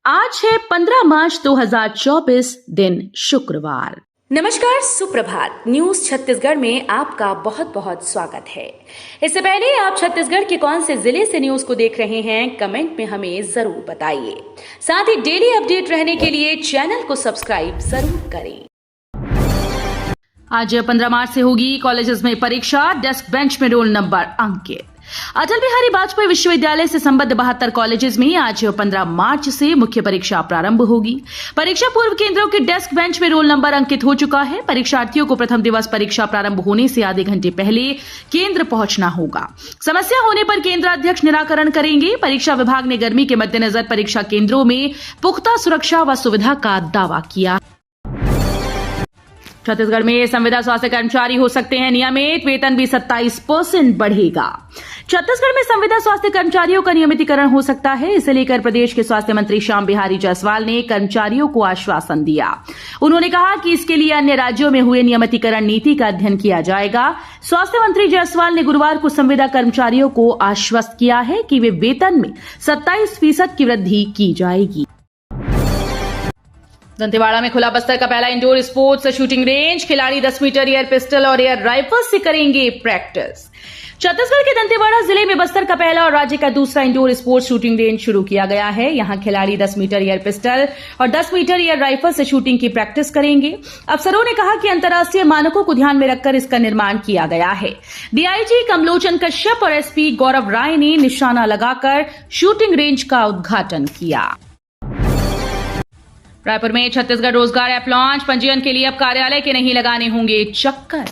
आज है 15 मार्च 2024 दिन शुक्रवार। नमस्कार, सुप्रभात। न्यूज छत्तीसगढ़ में आपका बहुत बहुत स्वागत है। इससे पहले आप छत्तीसगढ़ के कौन से जिले से न्यूज को देख रहे हैं, कमेंट में हमें जरूर बताइए। साथ ही डेली अपडेट रहने के लिए चैनल को सब्सक्राइब जरूर करें। आज 15 मार्च से होगी कॉलेजेस में परीक्षा, डेस्क बेंच में रोल नंबर अंकित। अटल बिहारी वाजपेयी विश्वविद्यालय से संबद्ध 72 कॉलेजेस में आज 15 मार्च से मुख्य परीक्षा प्रारंभ होगी। परीक्षा पूर्व केंद्रों के डेस्क बेंच में रोल नंबर अंकित हो चुका है। परीक्षार्थियों को प्रथम दिवस परीक्षा प्रारंभ होने से आधे घंटे पहले केंद्र पहुंचना होगा। समस्या होने पर केंद्राध्यक्ष निराकरण करेंगे। परीक्षा विभाग ने गर्मी के मद्देनजर परीक्षा केंद्रों में पुख्ता सुरक्षा व सुविधा का दावा किया। छत्तीसगढ़ में संविदा स्वास्थ्य कर्मचारी हो सकते हैं नियमित, वेतन भी 27% बढ़ेगा। छत्तीसगढ़ में संविदा स्वास्थ्य कर्मचारियों का नियमितीकरण हो सकता है। इसे लेकर प्रदेश के स्वास्थ्य मंत्री श्याम बिहारी जायसवाल ने कर्मचारियों को आश्वासन दिया। उन्होंने कहा कि इसके लिए अन्य राज्यों में हुए नियमितीकरण नीति का अध्ययन किया जाएगा। स्वास्थ्य मंत्री जायसवाल ने गुरुवार को संविदा कर्मचारियों को आश्वस्त किया है कि वे वेतन में 27% की वृद्धि की जाएगी। दंतेवाड़ा में खुला बस्तर का पहला इंडोर स्पोर्ट्स शूटिंग रेंज। खिलाड़ी 10 मीटर एयर पिस्टल और एयर राइफल से करेंगे प्रैक्टिस। छत्तीसगढ़ के दंतेवाड़ा जिले में बस्तर का पहला और राज्य का दूसरा इंडोर स्पोर्ट्स शूटिंग रेंज शुरू किया गया है। यहां खिलाड़ी 10 मीटर एयर पिस्टल और 10 मीटर एयर राइफल से शूटिंग की प्रैक्टिस करेंगे। अफसरों ने कहा कि अंतर्राष्ट्रीय मानकों को ध्यान में रखकर इसका निर्माण किया गया है। डीआईजी कमलोचन कश्यप और एसपी गौरव राय ने निशाना लगाकर शूटिंग रेंज का उद्घाटन किया। रायपुर में छत्तीसगढ़ रोजगार ऐप लॉन्च। पंजीयन के लिए अब कार्यालय के नहीं लगाने होंगे चक्कर।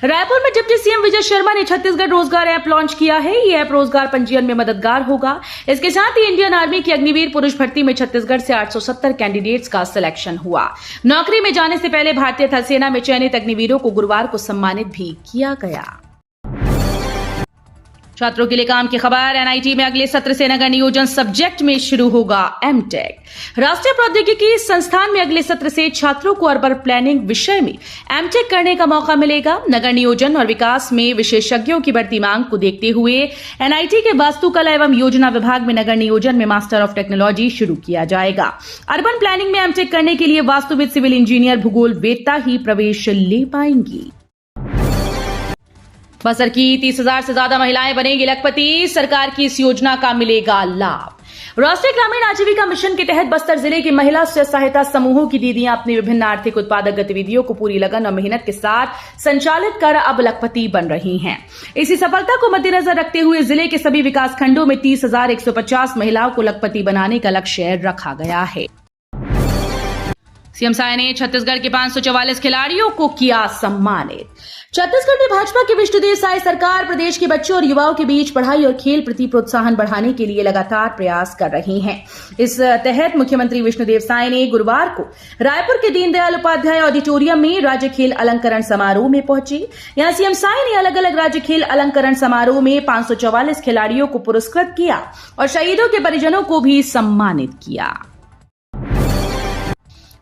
रायपुर में डिप्टी सीएम विजय शर्मा ने छत्तीसगढ़ रोजगार ऐप लॉन्च किया है। ये ऐप रोजगार पंजीयन में मददगार होगा। इसके साथ ही इंडियन आर्मी की अग्निवीर पुरुष भर्ती में छत्तीसगढ़ से 870 कैंडिडेट्स का सिलेक्शन हुआ। नौकरी में जाने से पहले भारतीय थल सेना में चयनित अग्निवीरों को गुरुवार को सम्मानित भी किया गया। छात्रों के लिए काम की खबर। एनआईटी में अगले सत्र से नगर नियोजन सब्जेक्ट में शुरू होगा एमटेक। राष्ट्रीय प्रौद्योगिकी संस्थान में अगले सत्र से छात्रों को अर्बन प्लानिंग विषय में एमटेक करने का मौका मिलेगा। नगर नियोजन और विकास में विशेषज्ञों की बढ़ती मांग को देखते हुए एनआईटी के वास्तुकला एवं योजना विभाग में नगर नियोजन में मास्टर ऑफ टेक्नोलॉजी शुरू किया जाएगा। अर्बन प्लानिंग में एमटेक करने के लिए वास्तुविद, सिविल इंजीनियर, भूगोल वेत्ता ही प्रवेश ले पाएंगी। बस्तर की 30,000 से ज्यादा महिलाएं बनेंगी लखपति। सरकार की इस योजना का मिलेगा लाभ। राष्ट्रीय ग्रामीण आजीविका मिशन के तहत बस्तर जिले की महिला स्वयं सहायता समूहों की दीदियां अपनी विभिन्न आर्थिक उत्पादक गतिविधियों को पूरी लगन और मेहनत के साथ संचालित कर अब लखपति बन रही हैं। इसी सफलता को मद्देनजर रखते हुए जिले के सभी विकास खंडों में 30,150 महिलाओं को लखपति बनाने का लक्ष्य रखा गया है। सीएम साय ने छत्तीसगढ़ के 544 खिलाड़ियों को किया सम्मानित। छत्तीसगढ़ में भाजपा की विष्णुदेव साय सरकार प्रदेश के बच्चों और युवाओं के बीच पढ़ाई और खेल प्रति प्रोत्साहन बढ़ाने के लिए लगातार प्रयास कर रही है। इस तहत मुख्यमंत्री विष्णुदेव साय ने गुरुवार को रायपुर के दीनदयाल उपाध्याय ऑडिटोरियम में राज्य खेल अलंकरण समारोह में पहुंचे। यहां सीएम साय ने अलग अलग राज्य खेल अलंकरण समारोह में 544 खिलाड़ियों को पुरस्कृत किया और शहीदों के परिजनों को भी सम्मानित किया।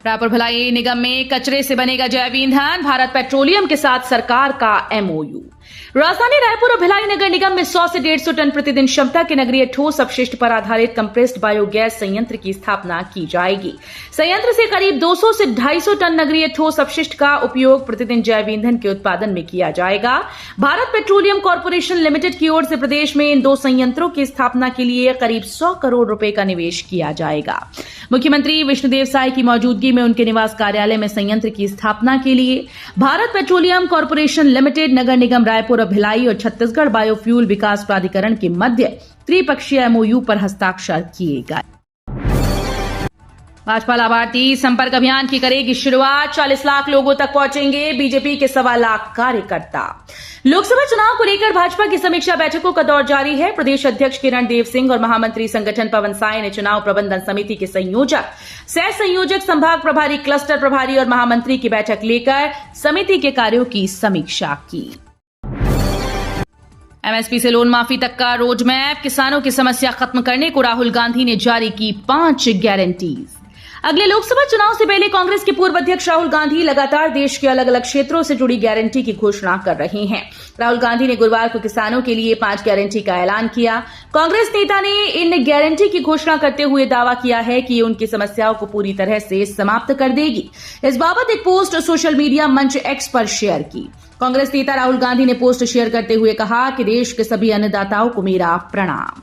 रायपुर भिलाई निगम में कचरे से बनेगा जैव ईंधन। भारत पेट्रोलियम के साथ सरकार का एमओयू। राजधानी रायपुर और भिलाई नगर निगम में 100 से 150 टन प्रतिदिन क्षमता के नगरीय ठोस अपशिष्ट पर आधारित कंप्रेस्ड बायोगैस संयंत्र की स्थापना की जाएगी। संयंत्र से करीब 200 से 250 टन नगरीय ठोस अपशिष्ट का उपयोग प्रतिदिन जैव ईंधन के उत्पादन में किया जाएगा। भारत पेट्रोलियम कॉर्पोरेशन लिमिटेड की ओर से प्रदेश में इन 2 संयंत्रों की स्थापना के लिए करीब 100 करोड़ रुपए का निवेश किया जाएगा। मुख्यमंत्री विष्णुदेव साय की मौजूदगी में उनके निवास कार्यालय में संयंत्र की स्थापना के लिए भारत पेट्रोलियम कॉर्पोरेशन लिमिटेड, नगर निगम रायपुर और भिलाई और छत्तीसगढ़ बायोफ्यूल विकास प्राधिकरण के मध्य त्रिपक्षीय एमओयू पर हस्ताक्षर किए गए। भाजपा लाभार्थी संपर्क अभियान की करेगी शुरुआत। 40 लाख लोगों तक पहुंचेंगे बीजेपी के 1.25 लाख कार्यकर्ता। लोकसभा चुनाव को लेकर भाजपा की समीक्षा बैठकों का दौर जारी है। प्रदेश अध्यक्ष किरण देव सिंह और महामंत्री संगठन पवन साय ने चुनाव प्रबंधन समिति के संयोजक, सह संयोजक, संभाग प्रभारी, क्लस्टर प्रभारी और महामंत्री की बैठक लेकर समिति के कार्यों की समीक्षा की। एमएसपी से लोन माफी तक का रोड मैप। किसानों की समस्या खत्म करने को राहुल गांधी ने जारी की 5 गारंटीज। अगले लोकसभा चुनाव से पहले कांग्रेस के पूर्व अध्यक्ष राहुल गांधी लगातार देश के अलग अलग क्षेत्रों से जुड़ी गारंटी की घोषणा कर रहे हैं। राहुल गांधी ने गुरुवार को किसानों के लिए 5 गारंटी का ऐलान किया। कांग्रेस नेता ने इन गारंटी की घोषणा करते हुए दावा किया है कि ये उनकी समस्याओं को पूरी तरह से समाप्त कर देगी। इस बाबत एक पोस्ट सोशल मीडिया मंच एक्स पर शेयर की। कांग्रेस नेता राहुल गांधी ने पोस्ट शेयर करते हुए कहा कि देश के सभी अन्नदाताओं को मेरा प्रणाम।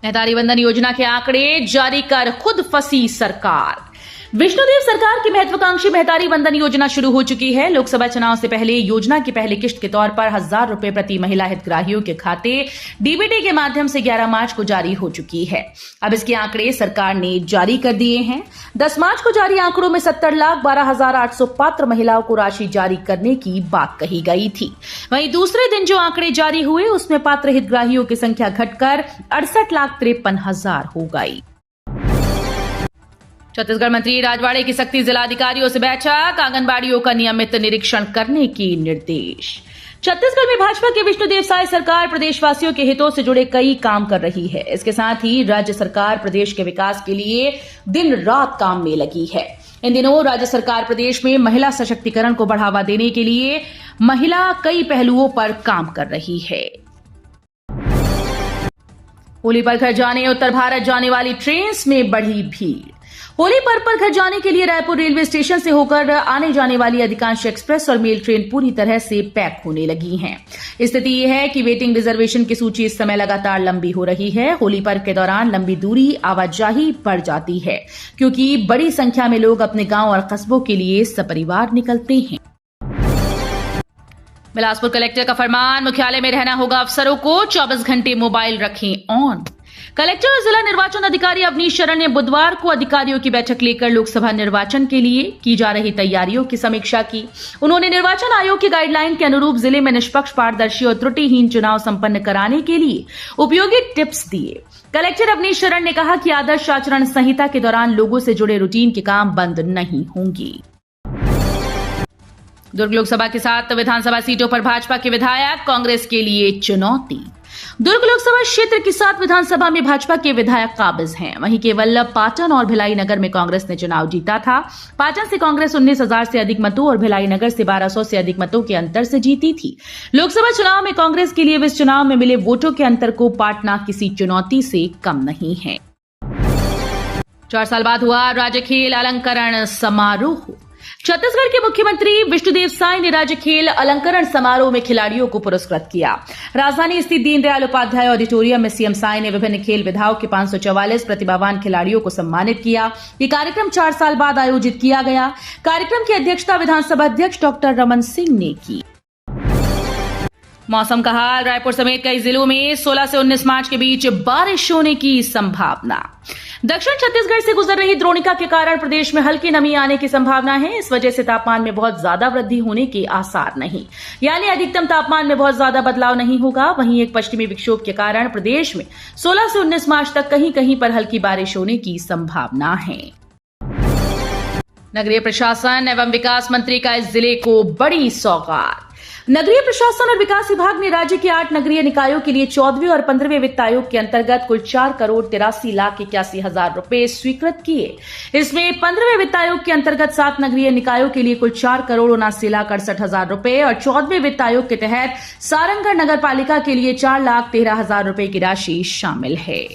महतारी वंदन योजना के आंकड़े जारी कर खुद फंसी सरकार। विष्णुदेव सरकार की महत्वाकांक्षी महतारी वंदन योजना शुरू हो चुकी है। लोकसभा चुनाव से पहले योजना की पहली किश्त के तौर पर 1,000 रुपए प्रति महिला हितग्राहियों के खाते डीबीटी के माध्यम से 11 मार्च को जारी हो चुकी है। अब इसके आंकड़े सरकार ने जारी कर दिए हैं। 10 मार्च को जारी आंकड़ों में 70,12,800 पात्र महिलाओं को राशि जारी करने की बात कही गई थी। वहीं दूसरे दिन जो आंकड़े जारी हुए उसमें पात्र हितग्राहियों की संख्या घटकर 68,53,000 हो गई। छत्तीसगढ़ मंत्री राजवाड़े की सख्ती जिलाधिकारियों से बैठक, आंगनबाड़ियों का नियमित निरीक्षण करने की निर्देश। छत्तीसगढ़ में भाजपा के विष्णुदेव साय सरकार प्रदेशवासियों के हितों से जुड़े कई काम कर रही है। इसके साथ ही राज्य सरकार प्रदेश के विकास के लिए दिन रात काम में लगी है। इन दिनों राज्य सरकार प्रदेश में महिला सशक्तिकरण को बढ़ावा देने के लिए महिला कई पहलुओं पर काम कर रही है। होली पर घर जाने उत्तर भारत जाने वाली ट्रेन में बढ़ी भीड़। होली पर्व पर घर जाने के लिए रायपुर रेलवे स्टेशन से होकर आने जाने वाली अधिकांश एक्सप्रेस और मेल ट्रेन पूरी तरह से पैक होने लगी हैं। स्थिति यह है कि वेटिंग रिजर्वेशन की सूची इस समय लगातार लंबी हो रही है। होली पर्व के दौरान लंबी दूरी आवाजाही बढ़ जाती है क्योंकि बड़ी संख्या में लोग अपने गांव और कस्बों के लिए सपरिवार निकलते हैं। बिलासपुर कलेक्टर का फरमान, मुख्यालय में रहना होगा अफसरों को, 24 घंटे मोबाइल रखें ऑन। कलेक्टर और जिला निर्वाचन अधिकारी अवनीश शरण ने बुधवार को अधिकारियों की बैठक लेकर लोकसभा निर्वाचन के लिए की जा रही तैयारियों की समीक्षा की। उन्होंने निर्वाचन आयोग की गाइडलाइन के अनुरूप जिले में निष्पक्ष, पारदर्शी और त्रुटिहीन चुनाव संपन्न कराने के लिए उपयोगी टिप्स दिए। कलेक्टर अवनीश शरण ने कहा कि आदर्श आचरण संहिता के दौरान लोगों से जुड़े रूटीन के काम बंद नहीं होंगे। दुर्ग लोकसभा के 7 विधानसभा सीटों पर भाजपा के विधायक, कांग्रेस के लिए चुनौती। दुर्ग लोकसभा क्षेत्र की 7 विधानसभा में भाजपा के विधायक काबिज हैं। वहीं केवल पाटन और भिलाई नगर में कांग्रेस ने चुनाव जीता था। पाटन से कांग्रेस 19,000 से अधिक मतों और भिलाई नगर से 1,200 से अधिक मतों के अंतर से जीती थी। लोकसभा चुनाव में कांग्रेस के लिए इस चुनाव में मिले वोटों के अंतर को पाटना किसी चुनौती से कम नहीं है। 4 साल बाद हुआ राज्य खेल अलंकरण समारोह। छत्तीसगढ़ के मुख्यमंत्री विष्णुदेव साय ने राज्य खेल अलंकरण समारोह में खिलाड़ियों को पुरस्कृत किया। राजधानी स्थित दीनदयाल उपाध्याय ऑडिटोरियम में सीएम साय ने विभिन्न खेल विधाओं के 544 प्रतिभावान खिलाड़ियों को सम्मानित किया। ये कार्यक्रम 4 साल बाद आयोजित किया गया। कार्यक्रम की अध्यक्षता विधानसभा अध्यक्ष डॉक्टर रमन सिंह ने की। मौसम का हाल, रायपुर समेत कई जिलों में 16 से 19 मार्च के बीच बारिश होने की संभावना। दक्षिण छत्तीसगढ़ से गुजर रही द्रोणिका के कारण प्रदेश में हल्की नमी आने की संभावना है। इस वजह से तापमान में बहुत ज्यादा वृद्धि होने के आसार नहीं, यानी अधिकतम तापमान में बहुत ज्यादा बदलाव नहीं होगा। वहीं एक पश्चिमी विक्षोभ के कारण प्रदेश में 16 से 19 मार्च तक कहीं कहीं पर हल्की बारिश होने की संभावना है। नगरीय प्रशासन एवं विकास मंत्री का इस जिले को बड़ी सौगात। नगरीय प्रशासन और विकास विभाग ने राज्य के 8 नगरीय निकायों के लिए 14वें और 15वें वित्त आयोग के अंतर्गत कुल 4,83,81,000 रुपए स्वीकृत किए। इसमें 15वें वित्त आयोग के अंतर्गत 7 नगरीय निकायों के लिए कुल 4,79,68,000 रुपए और 14वें वित्त आयोग के तहत सारंगढ़ नगर पालिका के लिए 4,13,000 रुपए की राशि शामिल है।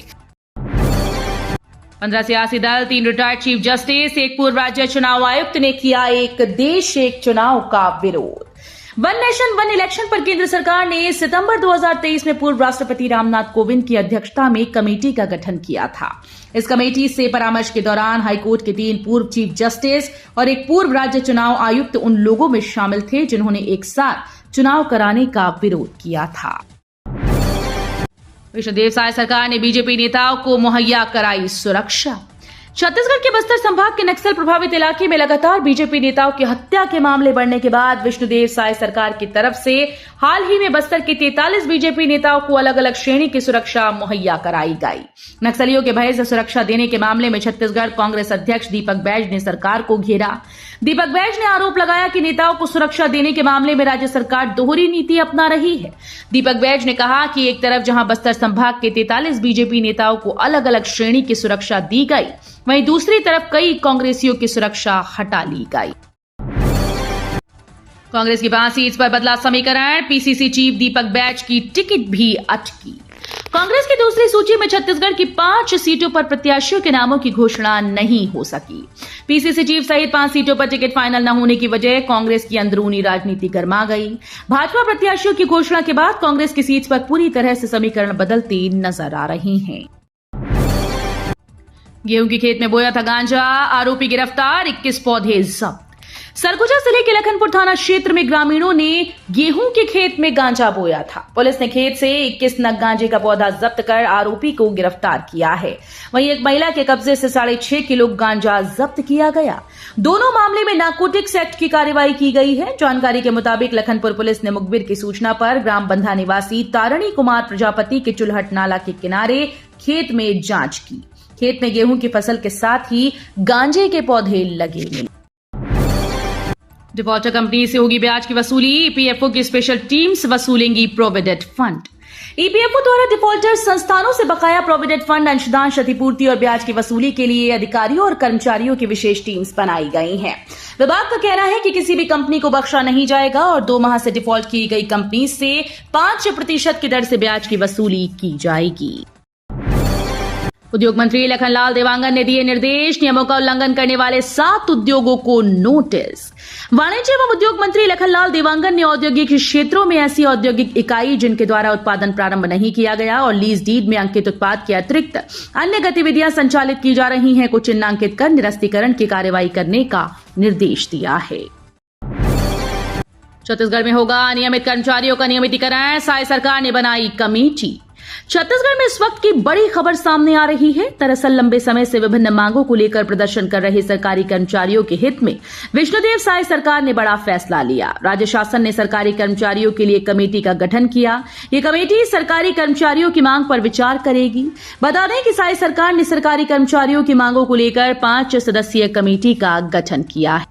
15 सियासी दल, 3 रिटायर्ड चीफ जस्टिस, एक पूर्व राज्य चुनाव आयुक्त ने किया एक देश एक चुनाव का विरोध। वन नेशन वन इलेक्शन पर केंद्र सरकार ने सितंबर 2023 में पूर्व राष्ट्रपति रामनाथ कोविंद की अध्यक्षता में कमेटी का गठन किया था। इस कमेटी से परामर्श के दौरान हाईकोर्ट के 3 पूर्व चीफ जस्टिस और एक पूर्व राज्य चुनाव आयुक्त उन लोगों में शामिल थे जिन्होंने एक साथ चुनाव कराने का विरोध किया था। विष्णुदेव साय सरकार ने बीजेपी नेताओं को मुहैया कराई सुरक्षा। छत्तीसगढ़ के बस्तर संभाग के नक्सल प्रभावित इलाके में लगातार बीजेपी नेताओं की हत्या के मामले बढ़ने के बाद विष्णुदेव साय सरकार की तरफ से हाल ही में बस्तर के 43 बीजेपी नेताओं को अलग अलग श्रेणी की सुरक्षा मुहैया कराई गई। नक्सलियों के भय से सुरक्षा देने के मामले में छत्तीसगढ़ कांग्रेस अध्यक्ष दीपक बैज ने सरकार को घेरा। दीपक बैज ने आरोप लगाया कि नेताओं को सुरक्षा देने के मामले में राज्य सरकार दोहरी नीति अपना रही है। दीपक बैज ने कहा कि एक तरफ जहां बस्तर संभाग के 43 बीजेपी नेताओं को अलग अलग श्रेणी की सुरक्षा दी गई, वहीं दूसरी तरफ कई कांग्रेसियों की सुरक्षा हटा ली गई। कांग्रेस की 5 सीट पर बदला समीकरण, पीसीसी चीफ दीपक बैज की टिकट भी अटकी। कांग्रेस की दूसरी सूची में छत्तीसगढ़ की 5 सीटों पर प्रत्याशियों के नामों की घोषणा नहीं हो सकी। पीसीसी चीफ सहित 5 सीटों पर टिकट फाइनल न होने की वजह कांग्रेस की अंदरूनी राजनीति गर्मा गई। भाजपा प्रत्याशियों की घोषणा के बाद कांग्रेस की सीट पर पूरी तरह से समीकरण बदलते नजर आ रहे हैं। गेहूं के खेत में बोया था गांजा, आरोपी गिरफ्तार, 21 पौधे जब्त। सरगुजा जिले के लखनपुर थाना क्षेत्र में ग्रामीणों ने गेहूं के खेत में गांजा बोया था। पुलिस ने खेत से 21 नग गांजे का पौधा जब्त कर आरोपी को गिरफ्तार किया है। वहीं एक महिला के कब्जे से 6.5 किलो गांजा जब्त किया गया। दोनों मामले में नारकोटिक्स एक्ट की कार्रवाई की गई है। जानकारी के मुताबिक लखनपुर पुलिस ने मुखबिर की सूचना पर ग्राम बंधा निवासी तारिणी कुमार प्रजापति के चुलहट नाला के किनारे खेत में जांच की। खेत में गेहूं की फसल के साथ ही गांजे के पौधे लगे मिले। डिफॉल्टर कंपनी से होगी ब्याज की वसूली, ईपीएफओ की स्पेशल टीम्स वसूलेंगी प्रोविडेंट फंड। ईपीएफओ द्वारा डिफॉल्टर संस्थानों से बकाया प्रोविडेंट फंड अंशदान, क्षतिपूर्ति और ब्याज की वसूली के लिए अधिकारियों और कर्मचारियों की विशेष टीम्स बनाई गई हैं। विभाग का कहना है कि किसी भी कंपनी को बख्शा नहीं जाएगा और 2 माह से डिफॉल्ट की गई कंपनी से 5% की दर से ब्याज की वसूली की जाएगी। उद्योग मंत्री लखनलाल देवांगन ने दिए निर्देश, नियमों का उल्लंघन करने वाले 7 उद्योगों को नोटिस। वाणिज्य एवं उद्योग मंत्री लखनलाल देवांगन ने औद्योगिक क्षेत्रों में ऐसी औद्योगिक इकाई जिनके द्वारा उत्पादन प्रारंभ नहीं किया गया और लीज डीड में अंकित उत्पाद के अतिरिक्त अन्य गतिविधियां संचालित की जा रही हैं को चिन्हांकित कर निरस्तीकरण की कार्रवाई करने का निर्देश दिया है। छत्तीसगढ़ में होगा नियमित कर्मचारियों का नियमितीकरण, साई सरकार ने बनाई कमेटी। छत्तीसगढ़ में इस वक्त की बड़ी खबर सामने आ रही है। दरअसल लंबे समय से विभिन्न मांगों को लेकर प्रदर्शन कर रहे सरकारी कर्मचारियों के हित में विष्णुदेव साय सरकार ने बड़ा फैसला लिया। राज्य शासन ने सरकारी कर्मचारियों के लिए कमेटी का गठन किया। ये कमेटी सरकारी कर्मचारियों की मांग पर विचार करेगी। बता दें कि साय सरकार ने सरकारी कर्मचारियों की मांगों को लेकर 5 सदस्यीय कमेटी का गठन किया है।